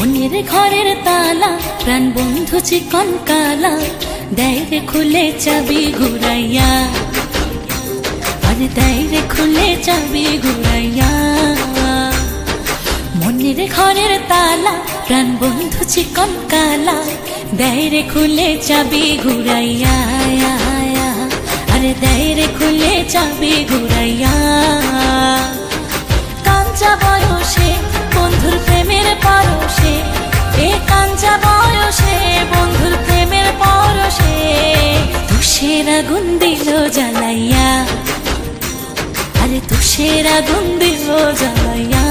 মনের ঘরের তালা প্রাণ বন্ধু চিকন কালা দেয় রে খুলে চাবি ঘুরাইয়া, আরে দেয় রে খুলে চাবি ঘুরাইয়া। মনের ঘরের তালা প্রাণ বন্ধু চিকন কালা দেয় রে খুলে চাবি ঘুরাইয়া, আরে দেয় রে খুলে চাবি ঘুরাইয়া। কাঞ্চা বয়সে বন্ধুর প্রেমের পরশে, এ কাঞ্চা বয়সে বন্ধুর প্রেমের পরশে তুষের আগুন দিল জ্বালাইয়া, আরে তুষের আগুন দিল জ্বালাইয়া।